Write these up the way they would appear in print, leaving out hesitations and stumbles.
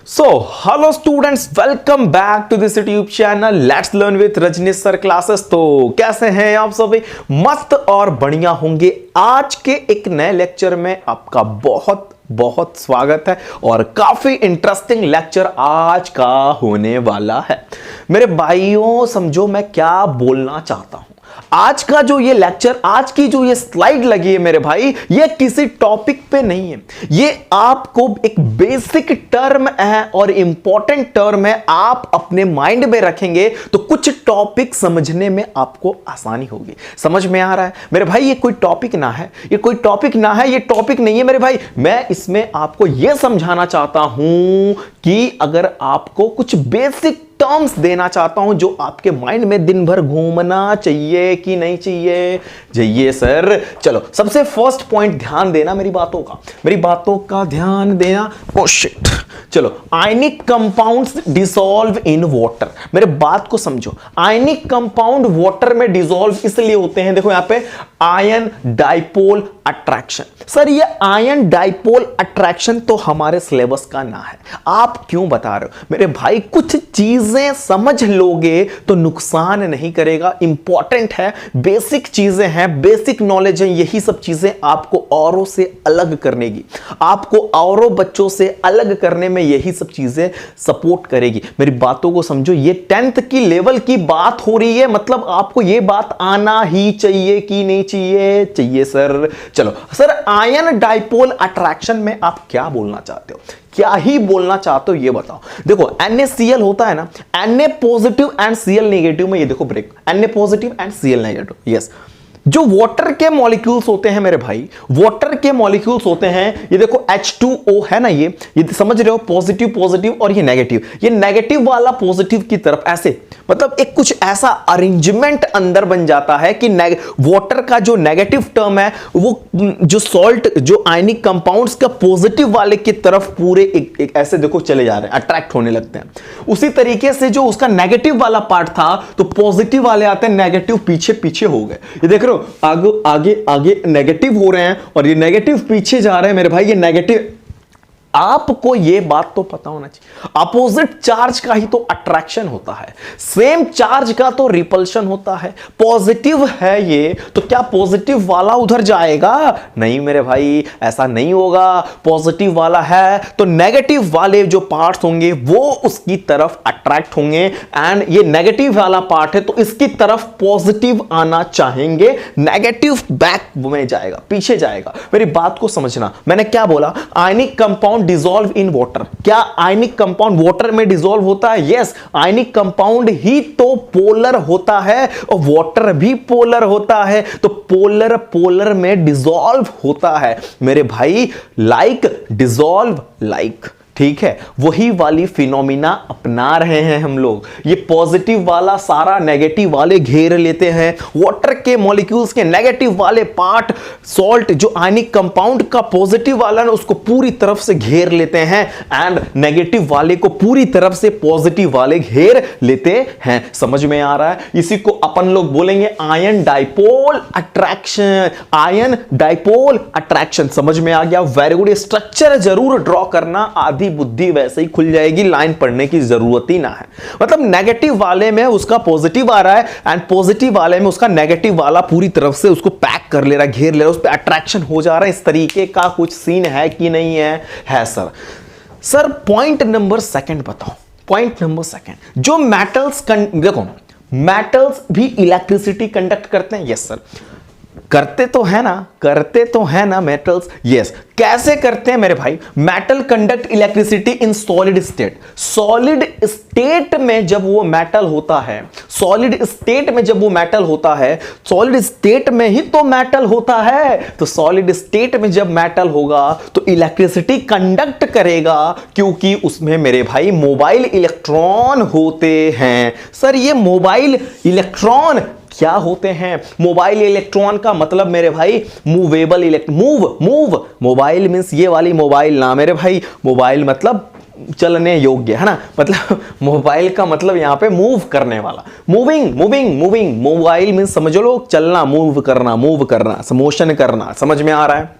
So hello students, welcome back to this YouTube channel let's learn with Rajneesh sir classes. तो कैसे हैं आप सभी? मस्त और बढ़िया होंगे। आज के एक नए लेक्चर में आपका बहुत बहुत स्वागत है और काफी इंटरेस्टिंग लेक्चर आज का होने वाला है। मेरे भाइयों, समझो मैं क्या बोलना चाहता हूं। आज का जो ये लेक्चर, आज की जो ये स्लाइड लगी है मेरे भाई, ये किसी टॉपिक पे नहीं है। ये आपको एक बेसिक टर्म है और इंपॉर्टेंट टर्म है। आप अपने माइंड में रखेंगे तो कुछ टॉपिक समझने में आपको आसानी होगी। समझ में आ रहा है मेरे भाई? ये कोई टॉपिक ना है, ये कोई टॉपिक ना है, ये टॉपिक नहीं है मेरे भाई। मैं इसमें आपको यह समझाना चाहता हूं कि अगर आपको कुछ बेसिक टर्म्स देना चाहता हूं जो आपके माइंड में दिन भर घूमना चाहिए कि नहीं चाहिए? चाहिए सर। चलो, सबसे फर्स्ट पॉइंट ध्यान देना, मेरी बातों का ध्यान देना। Oh shit. चलो, ionic compounds dissolve in water. मेरे बात को समझो। आयनिक कंपाउंड वाटर में डिसॉल्व इसलिए होते हैं, देखो यहां पे आयन डाइपोल अट्रैक्शन। सर, ये आयन डाइपोल अट्रैक्शन तो हमारे सिलेबस का ना है। आप क्यों बता रहे हो मेरे भाई? कुछ चीजें समझ लोगे तो नुकसान नहीं करेगा। इंपॉर्टेंट है, बेसिक चीजें हैं, बेसिक नॉलेज है। यही सब चीजें आपको औरों से अलग करने की, आपको औरों बच्चों से अलग करने में यही सब चीजें सपोर्ट करेगी। मेरी बातों को समझो। ये 10th की लेवल की बात हो रही है, मतलब आपको ये बात आना ही चाहिए कि नहीं चाहिए? चाहिए सर। चलो सर, आयन डाइपोल अट्रैक्शन में आप क्या बोलना चाहते हो? क्या ही बोलना चाहते हो ये बताओ। देखो, NaCl होता है ना, Na positive and Cl negative में, ये देखो break, Na positive and Cl negative. Yes, जो वाटर के मॉलिक्यूल्स होते हैं मेरे भाई, वाटर के मॉलिक्यूल्स होते हैं, ये देखो H2O है ना, ये समझ रहे हो? पॉजिटिव पॉजिटिव और ये नेगेटिव। ये नेगेटिव वाला पॉजिटिव की तरफ ऐसे, मतलब एक कुछ ऐसा अरेंजमेंट अंदर बन जाता है कि वाटर का जो नेगेटिव टर्म है वो जो सॉल्ट, जो आयनिक कंपाउंड्स का पॉजिटिव वाले की तरफ पूरे एक ऐसे देखो चले जा रहे हैं, अट्रैक्ट होने लगते हैं। उसी तरीके से जो उसका नेगेटिव वाला पार्ट था, तो पॉजिटिव वाले आते हैं, नेगेटिव पीछे पीछे हो गए। ये देख रहे हो, आगे आगे आगे नेगेटिव हो रहे हैं और ये नेगेटिव पीछे जा रहे हैं मेरे भाई। ये नेगेटिव, आपको ये बात तो पता होना चाहिए, अपोजिट चार्ज का ही तो अट्रैक्शन होता है, सेम चार्ज का तो रिपल्शन होता है। पॉजिटिव है ये, तो क्या पॉजिटिव वाला उधर जाएगा? नहीं मेरे भाई, ऐसा नहीं होगा। पॉजिटिव वाला है तो नेगेटिव वाले जो पार्ट्स होंगे वो उसकी तरफ अट्रैक्ट होंगे, एंड ये नेगेटिव वाला पार्ट है तो इसकी तरफ पॉजिटिव आना चाहेंगे, नेगेटिव बैक में जाएगा, पीछे जाएगा। मेरी बात को समझना, मैंने क्या बोला? Ionic compound dissolve in water. क्या आयनिक कंपाउंड वाटर में डिसॉल्व होता है? यस, आयनिक कंपाउंड ही तो पोलर होता है और वाटर भी पोलर होता है, तो पोलर पोलर में डिसॉल्व होता है मेरे भाई। लाइक डिसॉल्व लाइक, ठीक है? वही वाली फिनोमिना अपना रहे हैं हम लोग। ये पॉजिटिव वाला सारा नेगेटिव वाले घेर लेते हैं, वाटर के मॉलिक्यूल्स के नेगेटिव वाले पार्ट, सॉल्ट जो आयनिक कंपाउंड का पॉजिटिव वाला है उसको पूरी तरफ से घेर लेते हैं, एंड नेगेटिव वाले को पूरी तरफ से पॉजिटिव वाले घेर लेते हैं। समझ में आ रहा है? इसी को अपन लोग बोलेंगे ion dipole attraction. Ion dipole attraction समझ में आ गया? Very good. स्ट्रक्चर जरूर ड्रॉ करना, आधी बुद्धि वैसे ही खुल जाएगी, लाइन पढ़ने की जरूरत ही ना है। मतलब नेगेटिव वाले में उसका पॉजिटिव आ रहा है एंड पॉजिटिव वाले में उसका नेगेटिव वाला पूरी तरफ से उसको पैक कर ले रहा है, घेर ले रहा है, उस पर अट्रैक्शन हो जा रहा है। इस तरीके का कुछ सीन है कि नहीं है? है sir. Sir, point number second बताओ। पॉइंट नंबर सेकंड, जो मेटल्स, देखो मेटल्स भी इलेक्ट्रिसिटी कंडक्ट करते हैं। यस सर, करते तो है ना मेटल्स। यस, कैसे करते हैं मेरे भाई? Metal conduct electricity in solid state. Solid state में जब वो मेटल होता है, सॉलिड स्टेट में जब वो मेटल होता है, सॉलिड स्टेट में ही तो मेटल होता है, तो सॉलिड स्टेट में जब मेटल होगा तो इलेक्ट्रिसिटी कंडक्ट करेगा, क्योंकि उसमें मेरे भाई मोबाइल इलेक्ट्रॉन होते हैं। सर, ये मोबाइल इलेक्ट्रॉन क्या होते हैं? मोबाइल इलेक्ट्रॉन का मतलब मेरे भाई मूवेबल मूव। मोबाइल मींस ये वाली मोबाइल ना मेरे भाई, मोबाइल मतलब चलने योग्य, है ना? मतलब मोबाइल का मतलब यहां पे मूव करने वाला, मूविंग। मोबाइल मींस समझ लो चलना, मूव करना, मोशन करना। समझ में आ रहा है?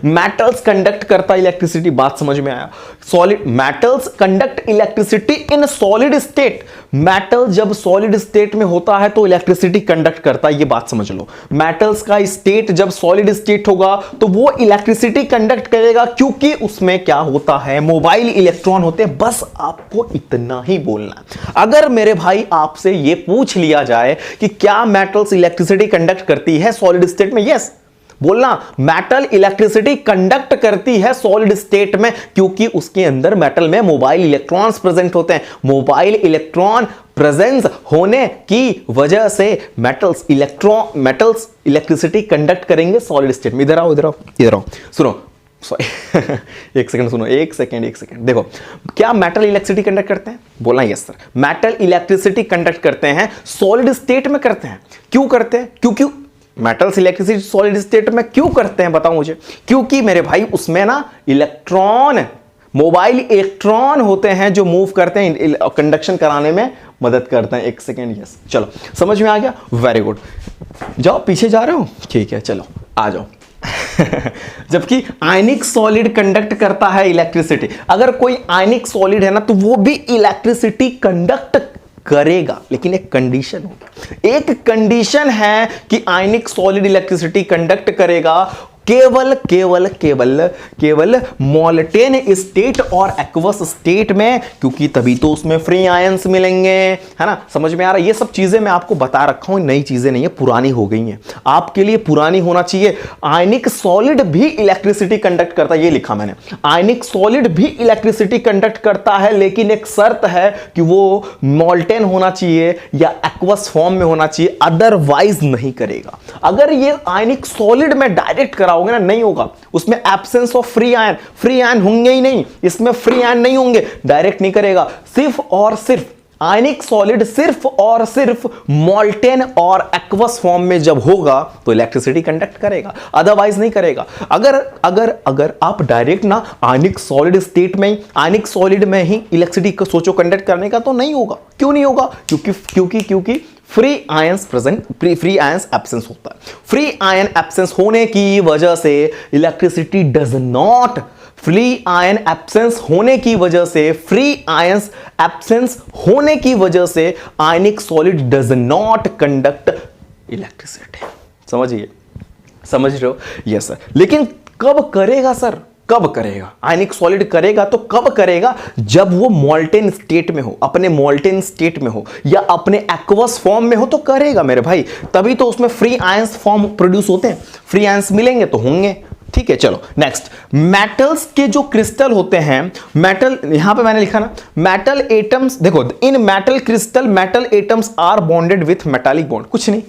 मेटल्स कंडक्ट करता इलेक्ट्रिसिटी, बात समझ में आया? Solid metals conduct electricity in solid state. Metal जब सॉलिड स्टेट में होता है तो इलेक्ट्रिसिटी कंडक्ट करता है, ये बात समझ लो। मेटल्स का स्टेट जब सॉलिड स्टेट होगा तो वो इलेक्ट्रिसिटी कंडक्ट करेगा, क्योंकि उसमें क्या होता है, मोबाइल इलेक्ट्रॉन होते हैं। बस आपको इतना ही बोलना है। अगर मेरे भाई आपसे ये पूछ लिया जाए कि क्या मेटल्स इलेक्ट्रिसिटी कंडक्ट करती है सॉलिड स्टेट में, यस बोलना, मेटल इलेक्ट्रिसिटी कंडक्ट करती है सॉलिड स्टेट में, क्योंकि उसके अंदर मेटल में मोबाइल इलेक्ट्रॉन्स प्रेजेंट होते हैं। मोबाइल इलेक्ट्रॉन प्रेजेंस होने की वजह से मेटल्स इलेक्ट्रिसिटी कंडक्ट करेंगे सॉलिड स्टेट में। इधर आओ सुनो, सॉरी एक सेकंड सुनो, एक सेकंड देखो, क्या मेटल इलेक्ट्रिसिटी कंडक्ट करते हैं? बोलना yes sir, metal electricity conduct करते हैं, सॉलिड स्टेट में करते हैं। क्यों करते हैं? क्योंकि मेटल्स इलेक्ट्रिसिटी सॉलिड स्टेट में क्यों करते हैं, बताओ मुझे। क्योंकि मेरे भाई उसमें ना इलेक्ट्रॉन, मोबाइल इलेक्ट्रॉन होते हैं जो मूव करते हैं, कंडक्शन कराने में मदद करते हैं। एक सेकेंड, यस, चलो समझ में आ गया, वेरी गुड। जाओ, पीछे जा रहे हो, ठीक है, चलो आ जाओ। जबकि आयनिक सॉलिड कंडक्ट करता है इलेक्ट्रिसिटी। अगर कोई आयनिक सॉलिड है ना तो वो भी इलेक्ट्रिसिटी कंडक्ट करेगा, लेकिन एक कंडीशन होगी। एक कंडीशन है कि आयनिक सॉलिड इलेक्ट्रिसिटी कंडक्ट करेगा केवल मोल्टेन स्टेट और एक्वस स्टेट में, क्योंकि तभी तो उसमें फ्री आयंस मिलेंगे, है ना? समझ में आ रहा है? ये सब चीजें मैं आपको बता रखा हूं, नई चीजें नहीं है, पुरानी हो गई हैं, आपके लिए पुरानी होना चाहिए। आयनिक सॉलिड भी इलेक्ट्रिसिटी कंडक्ट करता है, ये लिखा मैंने, आयनिक सॉलिड भी इलेक्ट्रिसिटी कंडक्ट करता है, लेकिन एक शर्त है कि वो मोल्टेन होना चाहिए या एक्वस फॉर्म में होना चाहिए, अदरवाइज नहीं करेगा। अगर ये आयनिक सॉलिड में डायरेक्ट कराओगे ना, नहीं होगा, उसमें एब्सेंस ऑफ फ्री आयन होंगे ही नहीं, इसमें फ्री आयन नहीं होंगे, डायरेक्ट नहीं करेगा। सिर्फ और सिर्फ आयनिक सॉलिड सिर्फ और सिर्फ मोल्टेन और एक्वस फॉर्म में जब होगा तो इलेक्ट्रिसिटी कंडक्ट करेगा, अदरवाइज नहीं करेगा। अगर आप डायरेक्ट ना आयनिक सॉलिड स्टेट में, आयनिक सॉलिड में ही इलेक्ट्रिसिटी को सोचो कंडक्ट करने का, तो नहीं होगा। क्यों नहीं होगा? क्योंकि free ions present, free ions absence होता है। फ्री आयन एब्सेंस होने की वजह से electricity does not, free ion absence होने की वजह से, फ्री आयंस एब्सेंस होने की वजह से आयनिक solid does not conduct electricity. समझ रहे हो? Yes sir. लेकिन कब करेगा सर? कब करेगा? आयनिक सॉलिड करेगा तो कब करेगा? जब वो मोल्टेन स्टेट में हो, अपने मोल्टेन स्टेट में हो या अपने एक्वस फॉर्म में हो तो करेगा मेरे भाई, तभी तो उसमें फ्री आयंस फॉर्म प्रोड्यूस होते हैं, फ्री आयंस मिलेंगे तो होंगे। ठीक है, चलो नेक्स्ट। मेटल्स के जो क्रिस्टल होते हैं, मेटल, यहां पे मैंने लिखा ना, मेटल एटम्स, देखो, in metal crystal metal atoms are bonded with metallic bond. कुछ नहीं,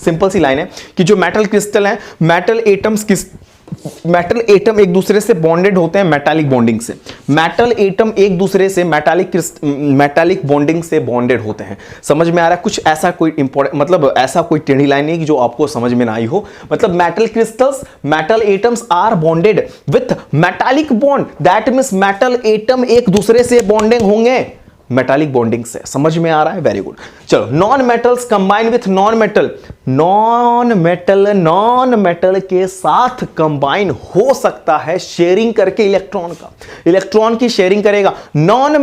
सिंपल सी लाइन है कि जो मेटल क्रिस्टल है, मेटल एटम एक दूसरे से बॉन्डेड होते हैं मेटालिक बॉन्डिंग से। मेटल एटम एक दूसरे से मेटालिक बॉन्डिंग से बॉन्डेड होते हैं। समझ में आ रहा है? कुछ ऐसा कोई इंपॉर्टेंट, मतलब ऐसा कोई टेढ़ी लाइन नहीं कि जो आपको समझ में ना आई हो। मतलब metal crystals, metal atoms are bonded with metallic bond, that means metal atom एक दूसरे से बॉन्डिंग होंगे मेटालिक बॉन्डिंग से। समझ में आ रहा है? Very good. चलो, non metals combine with non metal के साथ कंबाइन हो सकता है शेयरिंग करके इलेक्ट्रॉन का, इलेक्ट्रॉन की शेयरिंग करेगा। नॉन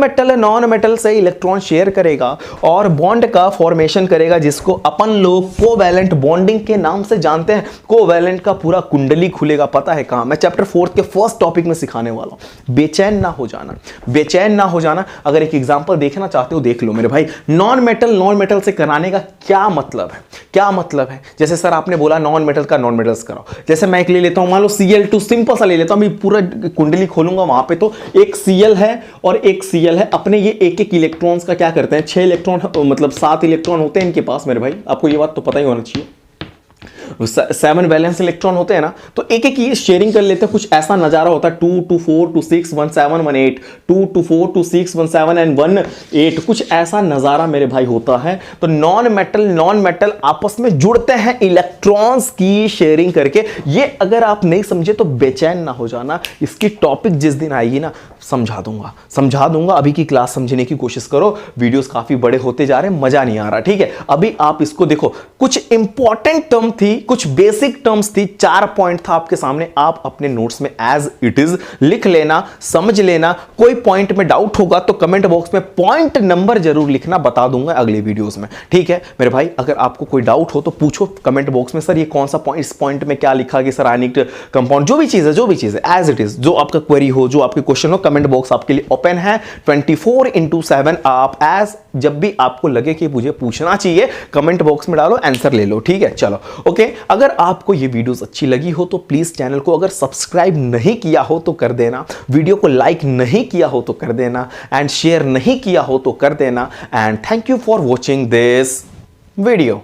मेटल से इलेक्ट्रॉन शेयर करेगा और बॉन्ड का फॉर्मेशन करेगा, जिसको अपन लोग कोवैलेंट बॉन्डिंग के नाम से जानते हैं। कोवैलेंट का पूरा कुंडली खुलेगा, पता है कहां? मैं चैप्टर 4 के फर्स्ट टॉपिक में सिखाने वाला हूं। बेचैन ना हो जाना। अगर एक एग्जांपल देखना चाहते हो देख लो मेरे भाई। नॉन मेटल से कराने का क्या मतलब है? जैसे सर आपने बोला नॉन मेटल का नॉन मेटल्स कराओ, जैसे मैं एक ले लेता हूं, मान लो Cl2, सिंपल सा ले लेता हूं, मैं पूरा कुंडली खोलूंगा, वहां पे तो एक Cl है और एक Cl है। अपने ये एक इलेक्ट्रॉन्स का क्या करते हैं, 6 इलेक्ट्रॉन, मतलब 7 इलेक्ट्रॉन होते हैं इनके पास मेरे भाई, आपको ये बात तो पता ही होना चाहिए। 7 वैलेंस इलेक्ट्रॉन होते हैं ना, तो एक एक ये शेयरिंग कर लेते हैं। कुछ ऐसा नजारा होता है, 2 2 4 2 6 1 7 1 8, 2 2 4 2 6 1 7 एंड 1 8, कुछ ऐसा नजारा मेरे भाई होता है। तो नॉन मेटल आपस में जुड़ते हैं इलेक्ट्रॉन्स की शेयरिंग करके। ये अगर आप नहीं समझे तो बेचैन ना हो जाना, इसकी टॉपिक जिस दिन आएगी ना समझा दूंगा। अभी की क्लास समझने की कोशिश करो, वीडियोस काफी बड़े होते जा रहे हैं, मजा नहीं आ रहा। ठीक है, अभी आप इसको देखो। कुछ इंपॉर्टेंट टर्म थी कुछ बेसिक टर्म्स थी, 4 पॉइंट था आपके सामने, आप अपने नोट्स में एज इट इज लिख लेना, समझ लेना। कोई पॉइंट में डाउट होगा तो कमेंट बॉक्स में पॉइंट नंबर जरूर लिखना, बता दूंगा अगली वीडियोस में, ठीक है मेरे भाई। अगर आपको कोई डाउट हो तो पूछो कमेंट बॉक्स में, सर ये कौन सा पॉइंट, इस पॉइंट में क्या लिखा गया सर, आयनिक कंपाउंड, जो भी चीज है एज इट इज, जो आपका क्वेरी हो, जो आपके क्वेश्चन हो, कमेंट बॉक्स आपके लिए ओपन है 24/7। आप एज जब भी आपको लगे कि मुझे पूछना चाहिए कमेंट बॉक्स में डालो, आंसर ले लो, ठीक है। चलो ओके, अगर आपको ये वीडियोस अच्छी लगी हो तो प्लीज चैनल को अगर सब्सक्राइब नहीं किया हो तो कर देना, वीडियो को लाइक नहीं किया हो तो कर देना, एंड शेयर नहीं किया हो तो कर देना। And thank you for watching this video.